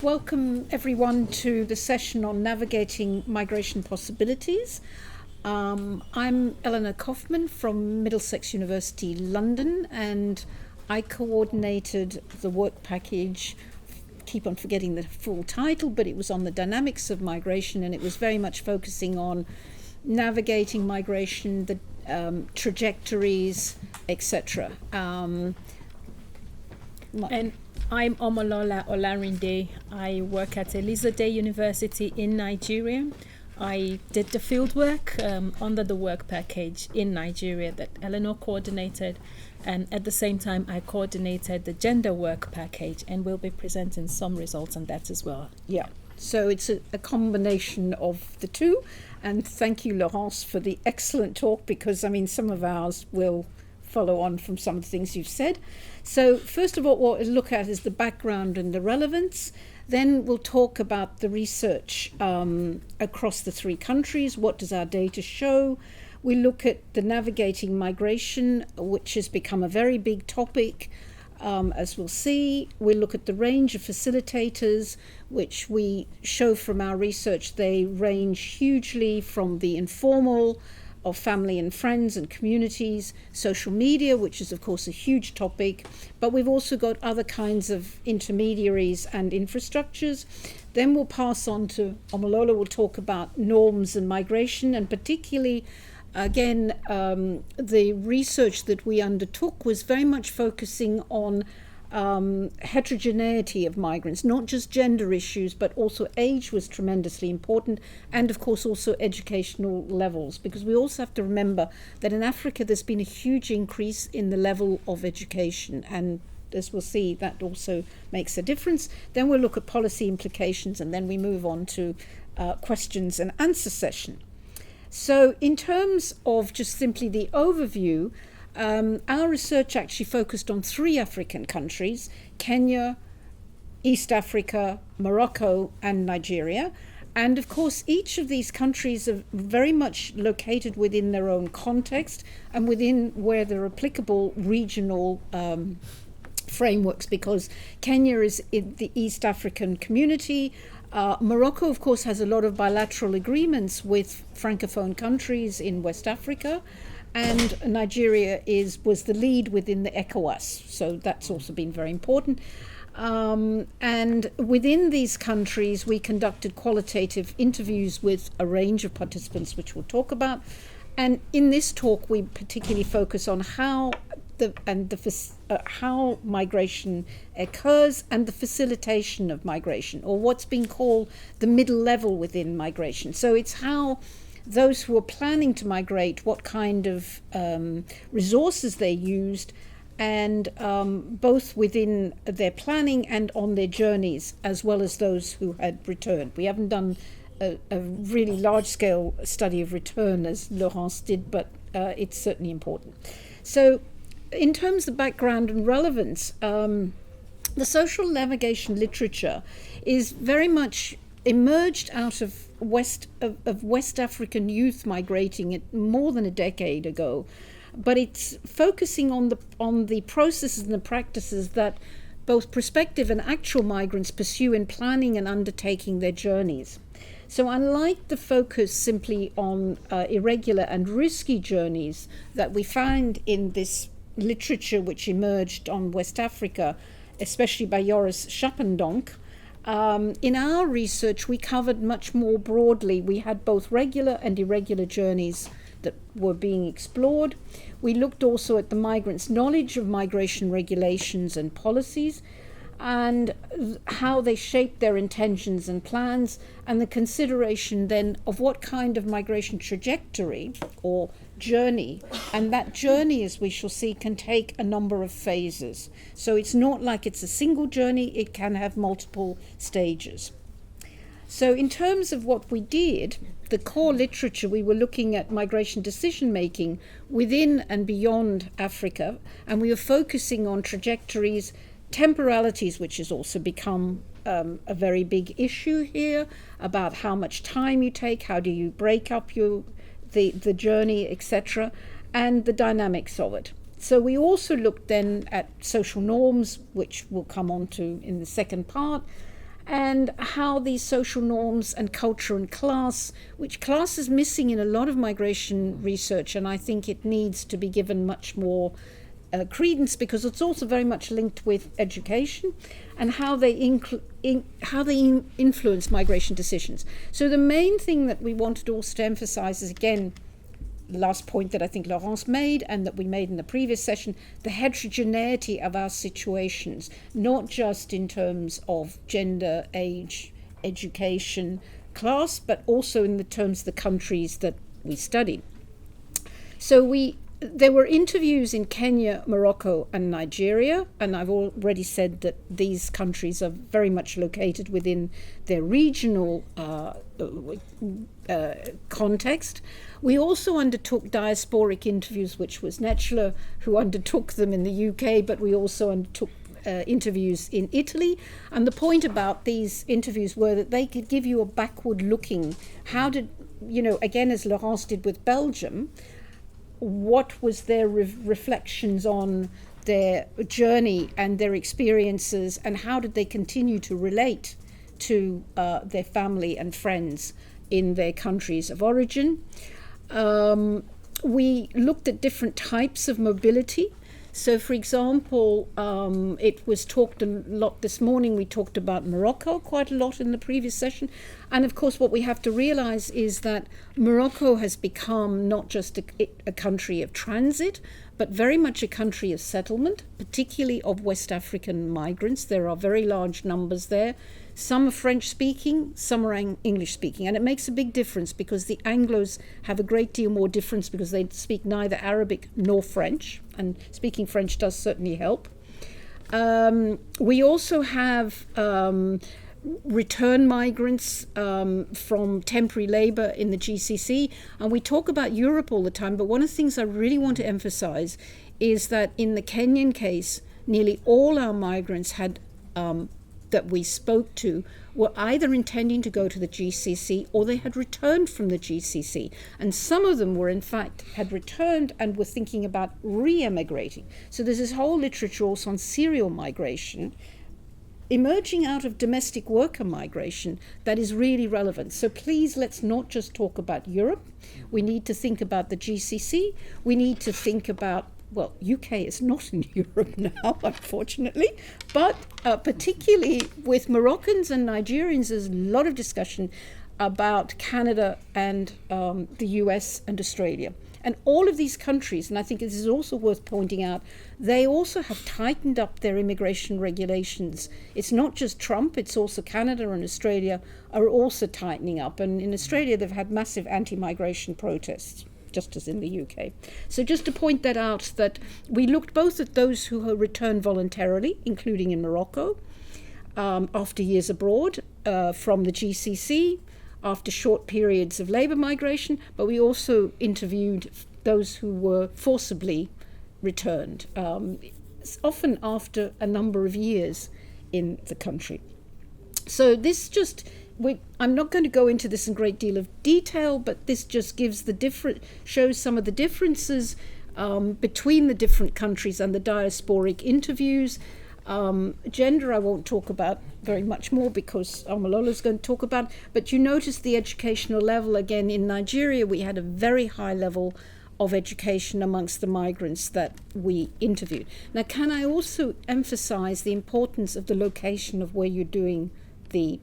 Welcome everyone to the session on navigating migration possibilities. I'm Eleonore Kofman from Middlesex University, London, and I coordinated the work package. Keep on forgetting the full title, but it was on the dynamics of migration, and it was very much focusing on navigating migration, the trajectories, etc. And I'm Omololá Olárìndé. I work at Elizade University in Nigeria. I did the fieldwork under the work package in Nigeria that Eleonore coordinated, and at the same time I coordinated the gender work package, and we'll be presenting some results on that as well. Yeah, so it's a combination of the two, and thank you, Laurence, for the excellent talk, because some of ours will follow on from some of the things you've said. So first of all, what we'll look at is the background and the relevance. Then we'll talk about the research across the three countries. What does our data show? We look at the navigating migration, which has become a very big topic, as we'll see. We look at the range of facilitators, which we show from our research. They range hugely from the informal, of family and friends and communities, social media, which is of course a huge topic, but we've also got other kinds of intermediaries and infrastructures. Then we'll pass on to Omololá. We'll talk about norms and migration, and particularly again the research that we undertook was very much focusing on heterogeneity of migrants, not just gender issues, but also age was tremendously important, and of course also educational levels, because we also have to remember that in Africa there's been a huge increase in the level of education, and as we'll see, that also makes a difference. Then we'll look at policy implications, and then we move on to questions and answer session. So in terms of just simply the overview, our research actually focused on three African countries: Kenya, East Africa, Morocco, and Nigeria. And of course, each of these countries are very much located within their own context and within where they're applicable regional frameworks, because Kenya is in the East African community. Morocco, of course, has a lot of bilateral agreements with Francophone countries in West Africa. And Nigeria was the lead within the ECOWAS, so that's also been very important. And within these countries, we conducted qualitative interviews with a range of participants, which we'll talk about. And in this talk, we particularly focus on how migration occurs and the facilitation of migration, or what's been called the middle level within migration. So it's how those who are planning to migrate, what kind of resources they used, and both within their planning and on their journeys, as well as those who had returned. We haven't done a really large-scale study of return as Laurence did, but it's certainly important. So in terms of background and relevance, the social navigation literature is very much emerged out of West African youth migrating more than a decade ago, but it's focusing on the processes and the practices that both prospective and actual migrants pursue in planning and undertaking their journeys. So unlike the focus simply on irregular and risky journeys that we find in this literature which emerged on West Africa, especially by Joris Schappendonk, in our research, we covered much more broadly. We had both regular and irregular journeys that were being explored. We looked also at the migrants' knowledge of migration regulations and policies, and how they shaped their intentions and plans, and the consideration then of what kind of migration trajectory or journey, and that journey, as we shall see, can take a number of phases. So it's not like it's a single journey, it can have multiple stages. So in terms of what we did, the core literature, we were looking at migration decision making within and beyond Africa, and we were focusing on trajectories, temporalities, which has also become a very big issue here, about how much time you take, how do you break up the journey, etc., and the dynamics of it. So we also looked then at social norms, which we'll come on to in the second part, and how these social norms and culture and class, which class is missing in a lot of migration research, and I think it needs to be given much more credence, because it's also very much linked with education and how they influence migration decisions. So the main thing that we wanted also to emphasize is, again, the last point that I think Laurence made and that we made in the previous session, the heterogeneity of our situations, not just in terms of gender, age, education, class, but also in the terms of the countries that we studied. So there were interviews in Kenya, Morocco, and Nigeria, and I've already said that these countries are very much located within their regional context. We also undertook diasporic interviews, which was Netschler who undertook them in the UK, but we also undertook interviews in Italy. And the point about these interviews were that they could give you a backward looking, how did, again, as Laurence did with Belgium, what was their reflections on their journey and their experiences, and how did they continue to relate to their family and friends in their countries of origin. We looked at different types of mobility. So, for example, it was talked a lot this morning. We talked about Morocco quite a lot in the previous session. And of course, what we have to realize is that Morocco has become not just a country of transit, but very much a country of settlement, particularly of West African migrants. There are very large numbers there. Some are French-speaking, some are English-speaking. And it makes a big difference, because the Anglos have a great deal more difference because they speak neither Arabic nor French. And speaking French does certainly help. We also have return migrants from temporary labor in the GCC. And we talk about Europe all the time, but one of the things I really want to emphasize is that in the Kenyan case, nearly all our migrants had that we spoke to were either intending to go to the GCC or they had returned from the GCC. And some of them were, in fact, had returned and were thinking about re-emigrating. So there's this whole literature also on serial migration emerging out of domestic worker migration that is really relevant. So please, let's not just talk about Europe. We need to think about the GCC. We need to think about, well, UK is not in Europe now, unfortunately, but particularly with Moroccans and Nigerians, there's a lot of discussion about Canada and the US and Australia. And all of these countries, and I think this is also worth pointing out, they also have tightened up their immigration regulations. It's not just Trump, it's also Canada and Australia are also tightening up. And in Australia, they've had massive anti-migration protests, just as in the UK. So just to point that out, that we looked both at those who have returned voluntarily, including in Morocco, after years abroad, from the GCC, after short periods of labour migration, but we also interviewed those who were forcibly returned, often after a number of years in the country. So this just, I'm not going to go into this in a great deal of detail, but this just gives shows some of the differences between the different countries and the diasporic interviews. Gender I won't talk about very much more because Omololá is going to talk about, but you notice the educational level. Again, in Nigeria we had a very high level of education amongst the migrants that we interviewed. Now, can I also emphasize the importance of the location of where you're doing the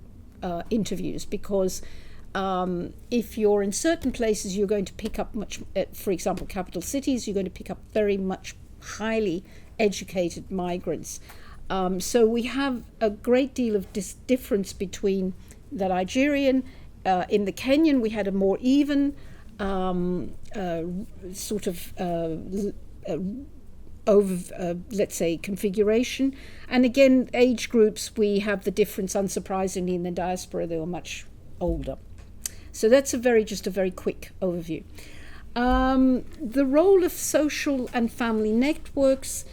interviews, because if you're in certain places, you're going to pick up much, for example, capital cities, you're going to pick up very much highly educated migrants. So we have a great deal of difference between the Nigerian. In the Kenyan, we had a more even let's say, configuration. And again, age groups, we have the difference, unsurprisingly, in the diaspora, they were much older. So that's just a very quick overview. The role of social and family networks,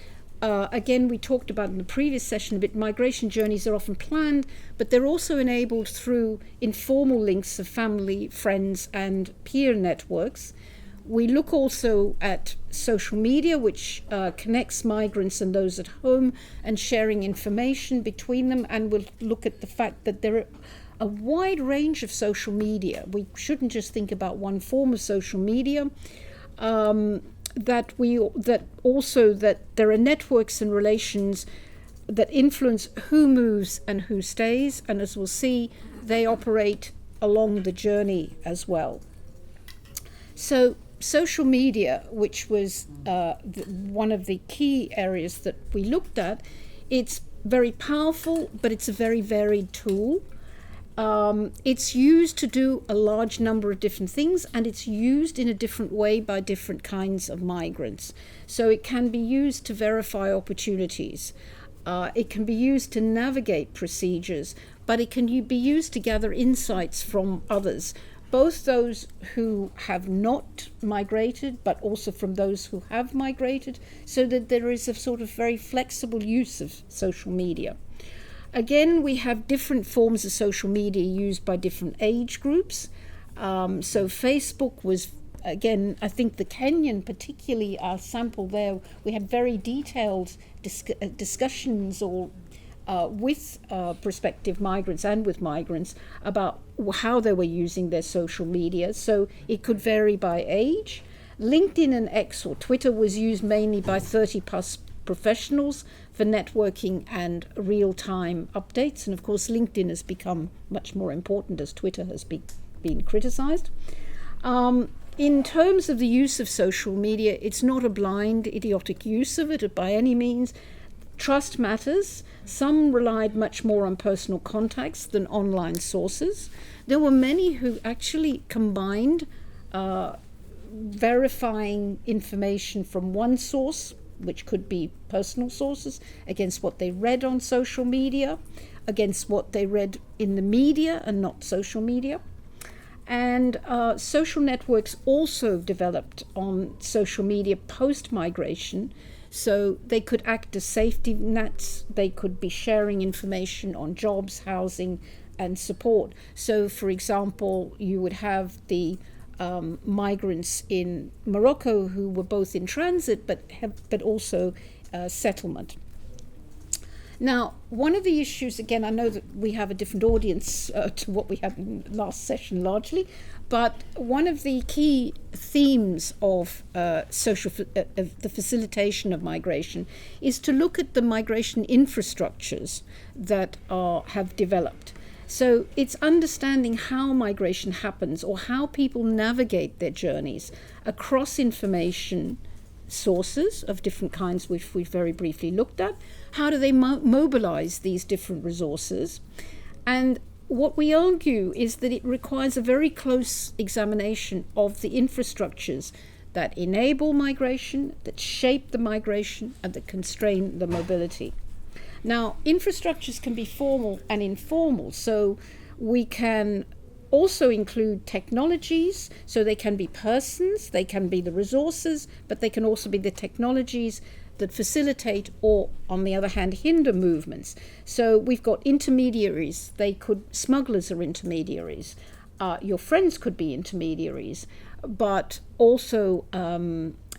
again, we talked about in the previous session a bit. Migration journeys are often planned, but they're also enabled through informal links of family, friends, and peer networks. We look also at social media, which connects migrants and those at home and sharing information between them. And we'll look at the fact that there are a wide range of social media. We shouldn't just think about one form of social media. That there are networks and relations that influence who moves and who stays. And as we'll see, they operate along the journey as well. So social media, which was one of the key areas that we looked at, it's very powerful, but it's a very varied tool. It's used to do a large number of different things, and it's used in a different way by different kinds of migrants. So it can be used to verify opportunities. It can be used to navigate procedures, but it can be used to gather insights from others, both those who have not migrated, but also from those who have migrated, so that there is a sort of very flexible use of social media. Again, we have different forms of social media used by different age groups. So Facebook was, again, I think the Kenyan, particularly our sample there, we had very detailed discussions with prospective migrants and with migrants about how they were using their social media. So it could vary by age. LinkedIn and X or Twitter was used mainly by 30 plus professionals for networking and real-time updates. And of course, LinkedIn has become much more important as Twitter has been criticized. In terms of the use of social media, it's not a blind, idiotic use of it by any means. Trust matters. Some relied much more on personal contacts than online sources. There were many who actually combined verifying information from one source, which could be personal sources, against what they read on social media, against what they read in the media and not social media. And social networks also developed on social media post-migration, so they could act as safety nets. They could be sharing information on jobs, housing, and support. So, for example, you would have the migrants in Morocco who were both in transit but also settlement. Now, one of the issues, again, I know that we have a different audience to what we had in last session largely, but one of the key themes of the facilitation of migration is to look at the migration infrastructures that have developed. So it's understanding how migration happens or how people navigate their journeys across information sources of different kinds, which we've very briefly looked at. How do they mobilize these different resources? And what we argue is that it requires a very close examination of the infrastructures that enable migration, that shape the migration, and that constrain the mobility. Now, infrastructures can be formal and informal, so we can also include technologies, so they can be persons, they can be the resources, but they can also be the technologies that facilitate or, on the other hand, hinder movements. So we've got intermediaries. Smugglers are intermediaries. Your friends could be intermediaries, but also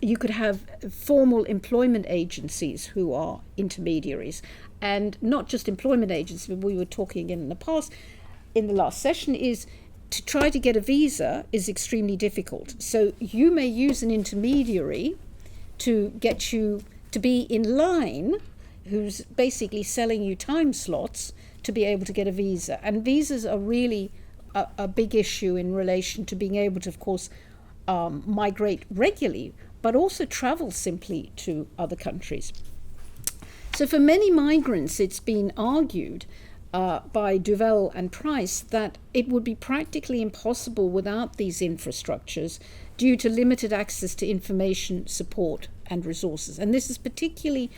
you could have formal employment agencies who are intermediaries. And not just employment agencies, but we were talking in the past, in the last session, is to try to get a visa is extremely difficult. So you may use an intermediary to get you to be in line, who's basically selling you time slots to be able to get a visa. And visas are really a big issue in relation to being able to, of course, migrate regularly, but also travel simply to other countries. So for many migrants, it's been argued by Duvel and Price that it would be practically impossible without these infrastructures due to limited access to information, support, and resources. And this is particularly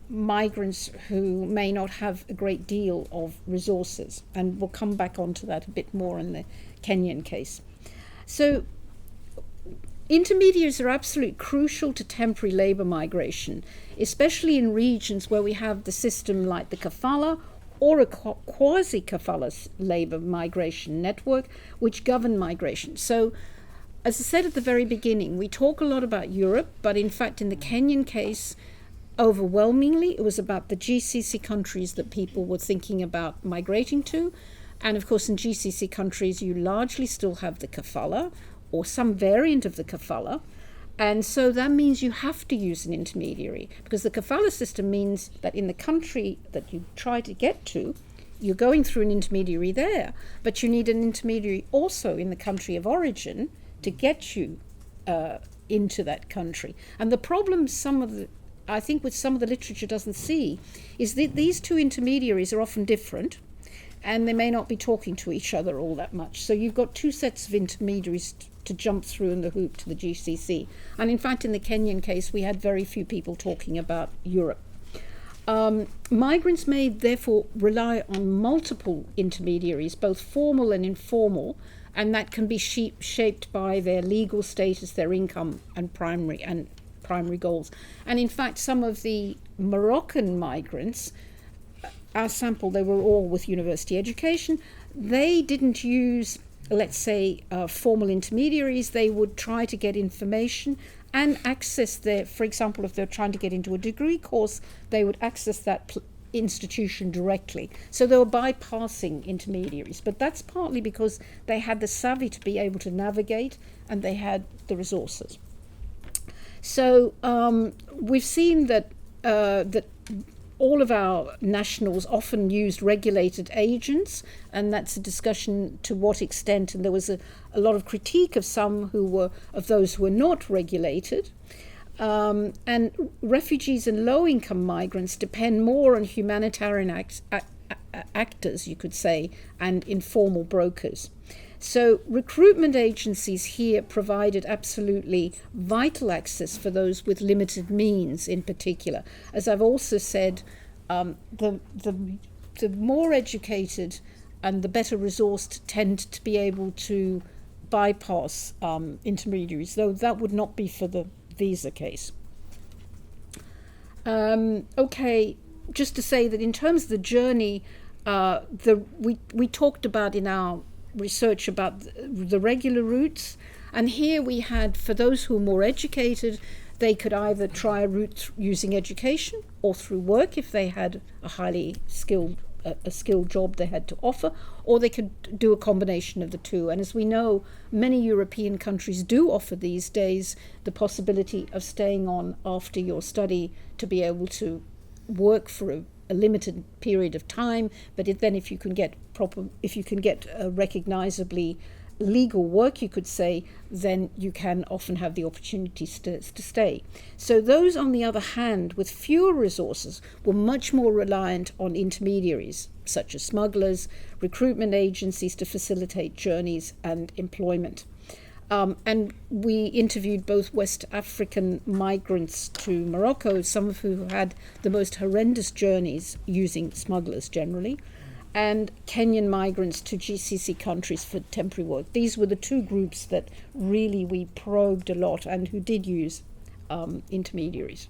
migrants who may not have a great deal of resources. And we'll come back onto that a bit more in the Kenyan case. So intermediaries are absolutely crucial to temporary labour migration, especially in regions where we have the system like the kafala or a quasi-kafala labour migration network, which govern migration. So as I said at the very beginning, we talk a lot about Europe, but in fact, in the Kenyan case, overwhelmingly, it was about the GCC countries that people were thinking about migrating to. And of course, in GCC countries, you largely still have the kafala or some variant of the kafala. And so that means you have to use an intermediary, because the kafala system means that in the country that you try to get to, you're going through an intermediary there, but you need an intermediary also in the country of origin to get you into that country. And the problem I think with some of the literature doesn't see is that these two intermediaries are often different, and they may not be talking to each other all that much. So you've got two sets of intermediaries to jump through in the hoop to the GCC. And in fact, in the Kenyan case, we had very few people talking about Europe. Migrants may therefore rely on multiple intermediaries, both formal and informal, and that can be shaped by their legal status, their income, and primary goals. And in fact, some of the Moroccan migrants, our sample, they were all with university education. They didn't use, let's say, formal intermediaries. They would try to get information and access for example, if they're trying to get into a degree course, they would access that institution directly. So they were bypassing intermediaries. But that's partly because they had the savvy to be able to navigate, and they had the resources. So we've seen that all of our nationals often used regulated agents, and that's a discussion to what extent. And there was a lot of critique of those who were not regulated. And refugees and low-income migrants depend more on humanitarian actors, you could say, and informal brokers. So recruitment agencies here provided absolutely vital access for those with limited means in particular. As I've also said, the more educated and the better resourced tend to be able to bypass intermediaries, though that would not be for the visa case. Okay, just to say that in terms of the journey, we talked about in our research about the regular routes, and here we had, for those who are more educated, they could either try a route using education or through work if they had a highly skilled job they had to offer, or they could do a combination of the two. And as we know, many European countries do offer these days the possibility of staying on after your study to be able to work for a limited period of time, but then if you can get recognizably legal work, you could say, then you can often have the opportunity to stay. So those, on the other hand, with fewer resources, were much more reliant on intermediaries, such as smugglers, recruitment agencies to facilitate journeys and employment. And we interviewed both West African migrants to Morocco, some of who had the most horrendous journeys using smugglers generally, and Kenyan migrants to GCC countries for temporary work. These were the two groups that really we probed a lot and who did use intermediaries.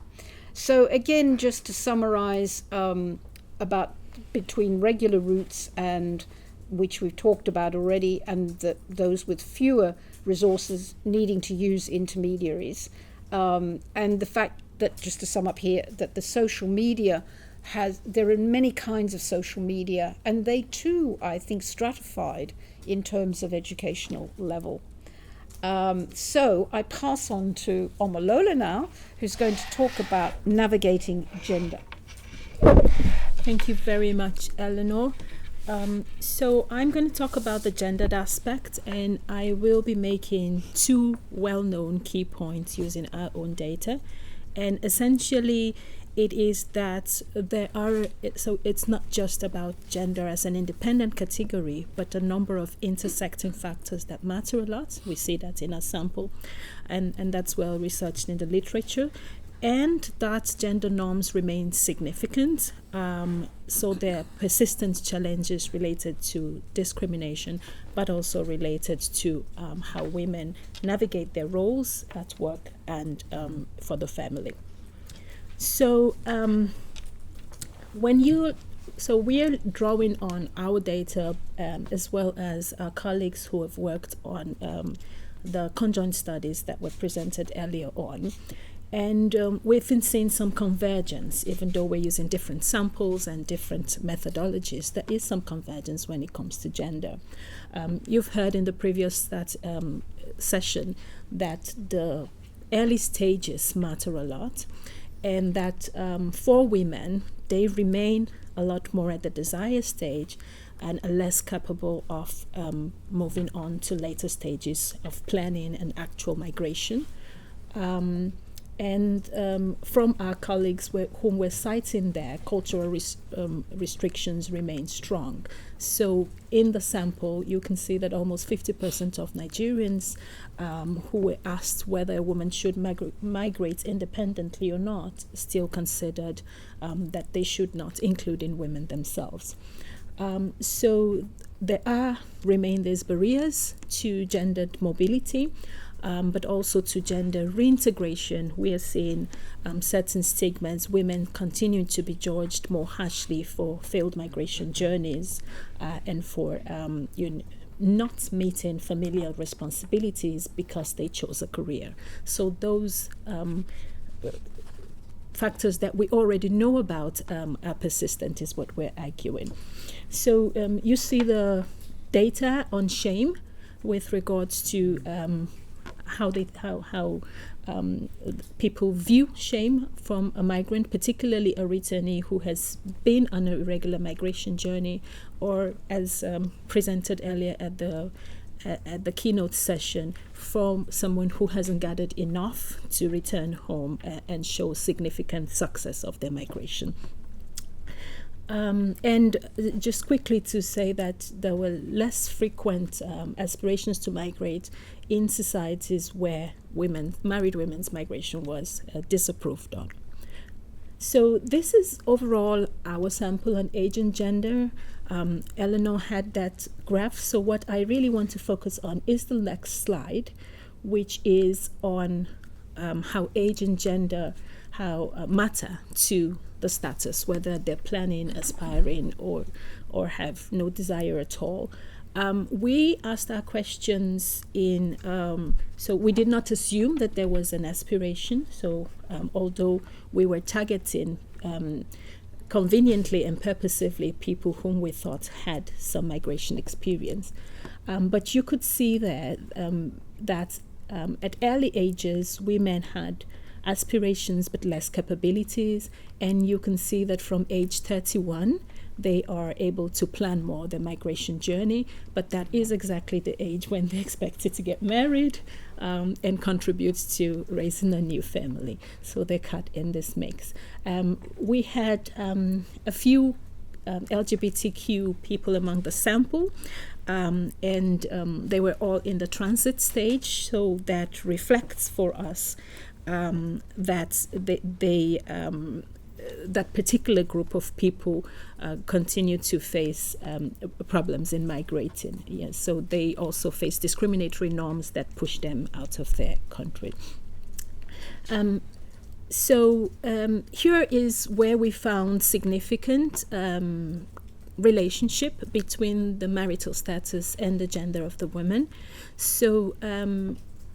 So again, just to summarize about between regular routes, and which we've talked about already, and those with fewer resources needing to use intermediaries, and the fact that, just to sum up here, that the social media there are many kinds of social media, and they too, I think, stratified in terms of educational level. So I pass on to Omololá now, who's going to talk about navigating gender. Thank you very much, Eleanor. So I'm going to talk about the gendered aspect, and I will be making two well-known key points using our own data. And essentially, it is that it's not just about gender as an independent category, but a number of intersecting factors that matter a lot. We see that in our sample, and that's well researched in the literature. And that gender norms remain significant. So there are persistent challenges related to discrimination, but also related to how women navigate their roles at work and for the family. So we are drawing on our data as well as our colleagues who have worked on the conjoint studies that were presented earlier on. And we've been seeing some convergence, even though we're using different samples and different methodologies. There is some convergence when it comes to gender. You've heard in the previous session that the early stages matter a lot, and that for women, they remain a lot more at the desire stage and are less capable of moving on to later stages of planning and actual migration. And from our colleagues whom we're citing there, cultural restrictions remain strong. So in the sample, you can see that almost 50% of Nigerians who were asked whether a woman should migrate independently or not still considered that they should not, including women themselves. So there remain these barriers to gendered mobility. But also to gender reintegration. We are seeing certain stigmas, women continue to be judged more harshly for failed migration journeys and for not meeting familial responsibilities because they chose a career. So those factors that we already know about are persistent, is what we're arguing. So you see the data on shame with regards to how people view shame from a migrant, particularly a returnee who has been on a irregular migration journey, or as presented earlier at the keynote session, from someone who hasn't gathered enough to return home and show significant success of their migration. And just quickly to say that there were less frequent aspirations to migrate in societies where married women's migration was disapproved of. So this is overall our sample on age and gender. Eleanor had that graph. So what I really want to focus on is the next slide, which is on how age and gender matter to the status, whether they're planning, aspiring, or have no desire at all. We asked our questions so we did not assume that there was an aspiration. So although we were targeting conveniently and purposively people whom we thought had some migration experience. But you could see there that at early ages, women had aspirations but less capabilities, and you can see that from age 31 they are able to plan more their migration journey, but that is exactly the age when they're expected to get married and contribute to raising a new family. So they're cut in this mix. We had a few LGBTQ people among the sample, and they were all in the transit stage, so that reflects for us that that particular group of people continue to face problems in migrating. Yes, so they also face discriminatory norms that push them out of their country. So here is where we found significant relationship between the marital status and the gender of the women. So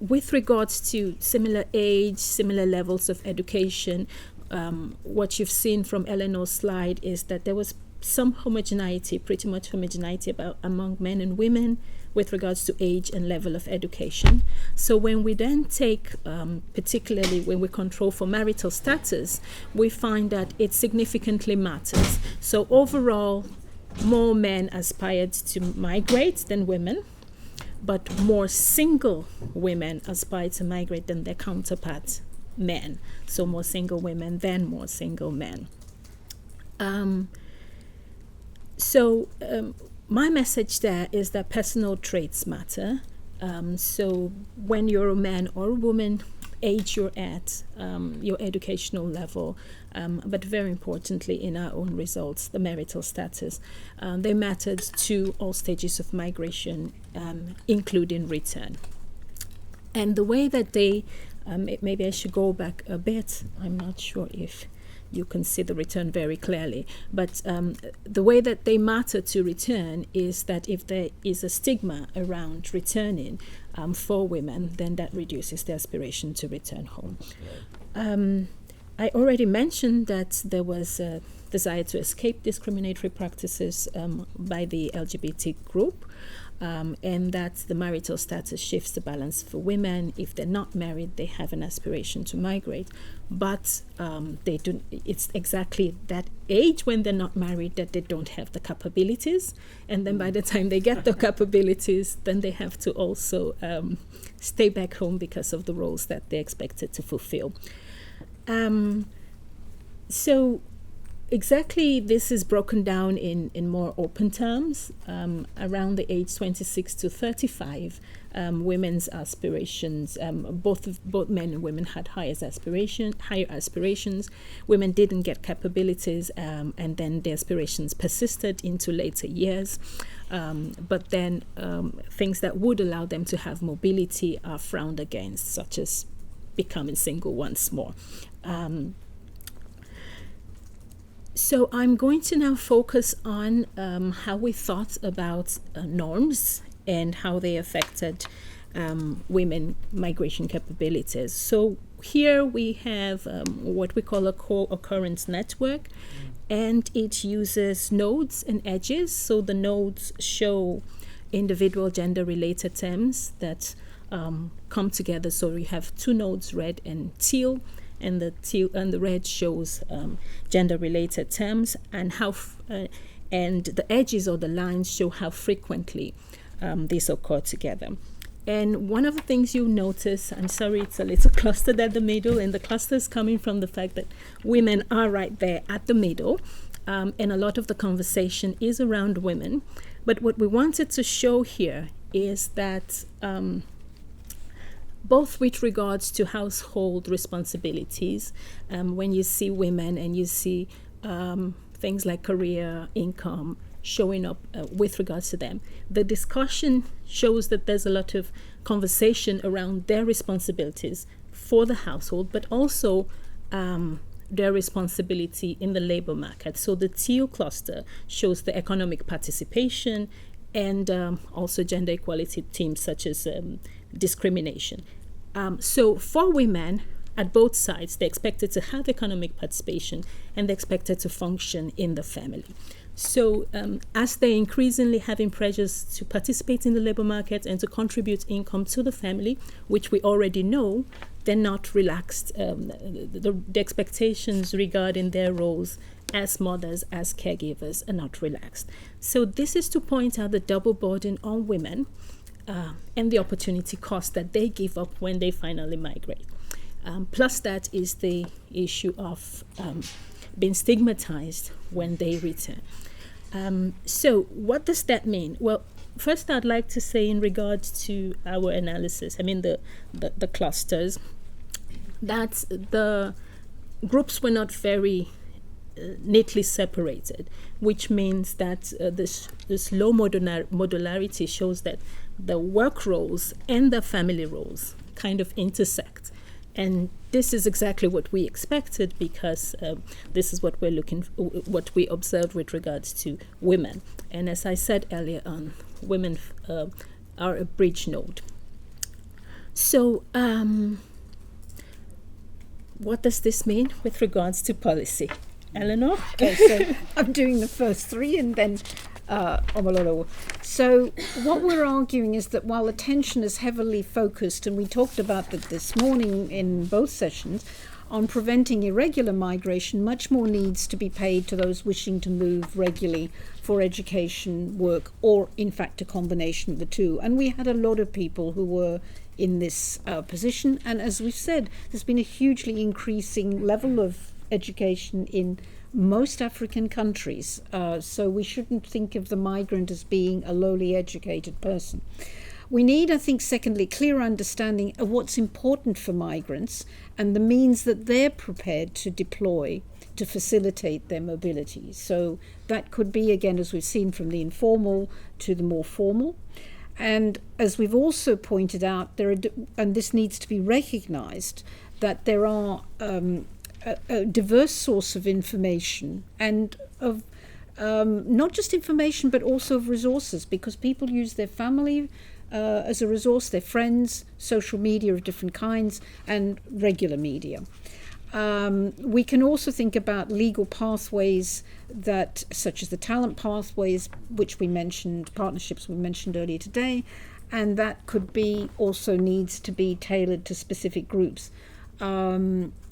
with regards to similar age, similar levels of education, what you've seen from Eleanor's slide is that there was some homogeneity, pretty much homogeneity among men and women with regards to age and level of education. So when we then take, particularly when we control for marital status, we find that it significantly matters. So overall, more men aspired to migrate than women, but more single women aspire to migrate than their counterparts men. So more single women than more single men. My message there is that personal traits matter. So when you're a man or a woman, age you're at, your educational level, but very importantly in our own results, the marital status, they mattered to all stages of migration, including return. And the way that they, maybe I should go back a bit, I'm not sure if you can see the return very clearly. But the way that they matter to return is that if there is a stigma around returning for women, then that reduces the aspiration to return home. I already mentioned that there was a desire to escape discriminatory practices by the LGBT group, and that the marital status shifts the balance for women. If they're not married, they have an aspiration to migrate, but they don't. It's exactly that age when they're not married that they don't have the capabilities, and then by the time they get the capabilities, then they have to also stay back home because of the roles that they're expected to fulfill. So exactly this is broken down in more open terms. Around the age 26 to 35, women's aspirations, both men and women had higher aspirations. Women didn't get capabilities, and then the aspirations persisted into later years. But then things that would allow them to have mobility are frowned against, such as becoming single once more. So I'm going to now focus on how we thought about norms and how they affected women migration capabilities. So here we have what we call a co-occurrence network, and it uses nodes and edges. So the nodes show individual gender-related terms that come together. So we have two nodes, red and teal, and the red shows gender-related terms, and and the edges or the lines show how frequently these occur together. And one of the things you notice, I'm sorry, it's a little clustered at the middle, and the cluster is coming from the fact that women are right there at the middle, and a lot of the conversation is around women. But what we wanted to show here is that both with regards to household responsibilities, when you see women and you see things like career, income showing up with regards to them, the discussion shows that there's a lot of conversation around their responsibilities for the household, but also their responsibility in the labor market. So the teal cluster shows the economic participation and also gender equality themes such as discrimination. So for women at both sides, they're expected to have economic participation and they're expected to function in the family. So as they're increasingly having pressures to participate in the labor market and to contribute income to the family, which we already know, they're not relaxed. The expectations regarding their roles as mothers, as caregivers, are not relaxed. So this is to point out the double burden on women and the opportunity cost that they give up when they finally migrate. Plus that is the issue of being stigmatized when they return. So what does that mean? Well, first I'd like to say in regards to our analysis, the clusters, that the groups were not very neatly separated, which means that this low modularity shows that the work roles and the family roles kind of intersect. And this is exactly what we expected, because this is what what we observed with regards to women. And as I said earlier on, women are a bridge node. So what does this mean with regards to policy? Eleanor? Okay, so I'm doing the first three and then Omololá. So what we're arguing is that while attention is heavily focused, and we talked about that this morning in both sessions, on preventing irregular migration, much more needs to be paid to those wishing to move regularly for education, work, or in fact a combination of the two. And we had a lot of people who were in this position, and as we've said, there's been a hugely increasing level of education in most African countries, so we shouldn't think of the migrant as being a lowly educated person. We need, I think, secondly, clear understanding of what's important for migrants and the means that they're prepared to deploy to facilitate their mobility. So that could be, again, as we've seen, from the informal to the more formal. And as we've also pointed out, and this needs to be recognized, that there are a diverse source of information and of not just information but also of resources, because people use their family as a resource, their friends, social media of different kinds, and regular media. We can also think about legal pathways that, such as the talent pathways, which we mentioned, partnerships we mentioned earlier today, and that could be also needs to be tailored to specific groups.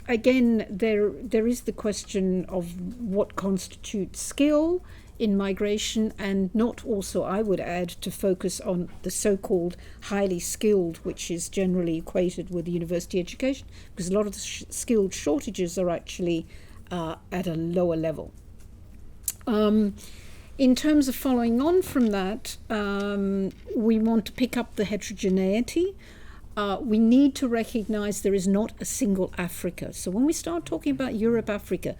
Again, there is the question of what constitutes skill in migration, and not also, I would add, to focus on the so-called highly skilled, which is generally equated with university education, because a lot of the skilled shortages are actually at a lower level. In terms of following on from that, we want to pick up the heterogeneity. We need to recognize there is not a single Africa. So when we start talking about Europe, Africa,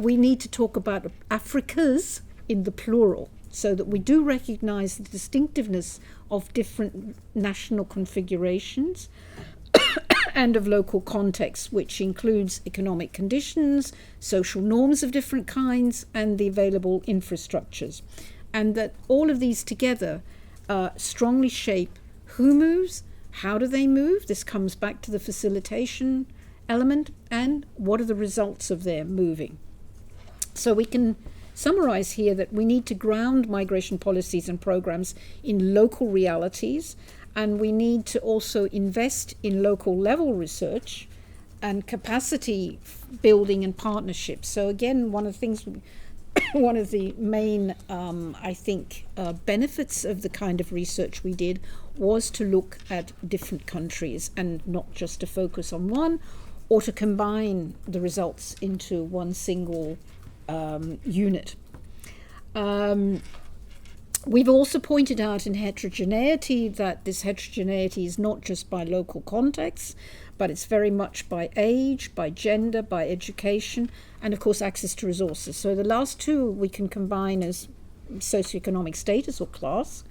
we need to talk about Africas in the plural, so that we do recognize the distinctiveness of different national configurations and of local contexts, which includes economic conditions, social norms of different kinds, and the available infrastructures. And that all of these together strongly shape who moves, how do they move. This comes back to the facilitation element, and what are the results of their moving. So we can summarize here that we need to ground migration policies and programs in local realities, and we need to also invest in local level research and capacity building and partnerships. So again, one of the main, I think, benefits of the kind of research we did was to look at different countries and not just to focus on one, or to combine the results into one single unit. We've also pointed out in heterogeneity that this heterogeneity is not just by local context, but it's very much by age, by gender, by education, and of course access to resources. So the last two we can combine as socioeconomic status or class.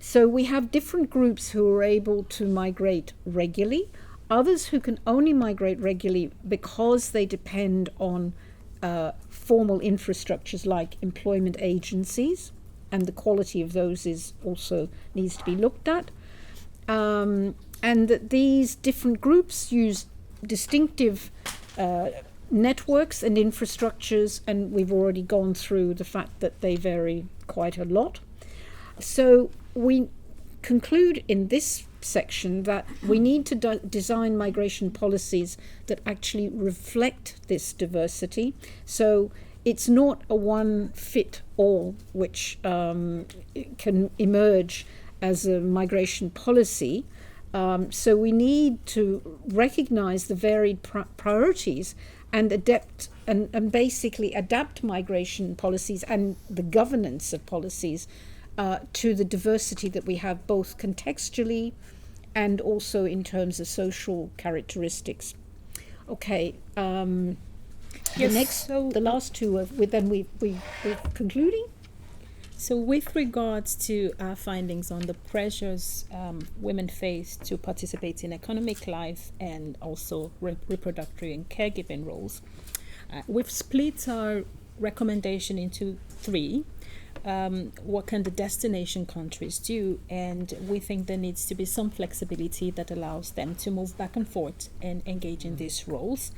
So we have different groups who are able to migrate regularly, others who can only migrate regularly because they depend on formal infrastructures like employment agencies, and the quality of those is also needs to be looked at. And that these different groups use distinctive networks and infrastructures, and we've already gone through the fact that they vary quite a lot. So we conclude in this section that we need to design migration policies that actually reflect this diversity. So it's not a one fit all which can emerge as a migration policy. So we need to recognize the varied priorities and basically adapt migration policies and the governance of policies to the diversity that we have, both contextually and also in terms of social characteristics. Okay. Yes, the last two, we're concluding. So with regards to our findings on the pressures women face to participate in economic life and also reproductive and caregiving roles, we've split our recommendation into three. What can the destination countries do? And we think there needs to be some flexibility that allows them to move back and forth and engage in these roles.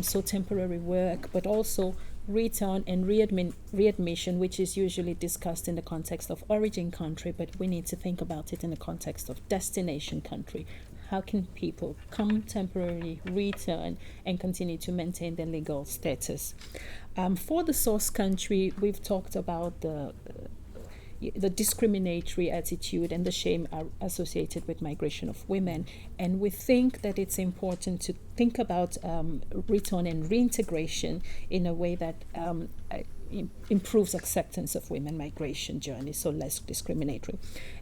So temporary work, but also return and readmission, which is usually discussed in the context of origin country, but we need to think about it in the context of destination country. How can people come temporarily, return, and continue to maintain their legal status? For the source country, we've talked about the discriminatory attitude and the shame are associated with migration of women. And we think that it's important to think about return and reintegration in a way that improves acceptance of women migration journey, so less discriminatory.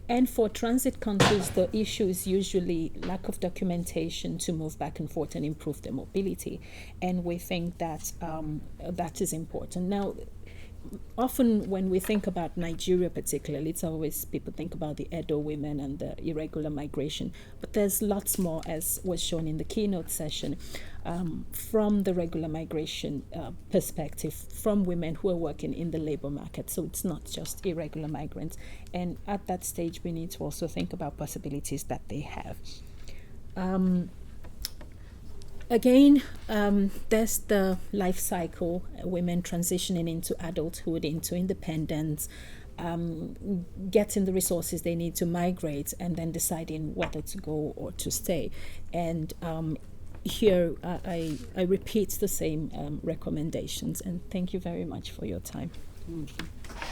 And for transit countries, the issue is usually lack of documentation to move back and forth and improve their mobility. And we think that that is important. Now, often when we think about Nigeria particularly, it's always people think about the Edo women and the irregular migration, but there's lots more, as was shown in the keynote session, from the regular migration perspective, from women who are working in the labor market. So it's not just irregular migrants. And at that stage, we need to also think about possibilities that they have. Again, there's the life cycle, women transitioning into adulthood, into independence, getting the resources they need to migrate, and then deciding whether to go or to stay. And here I repeat the same recommendations, and thank you very much for your time. Thank you.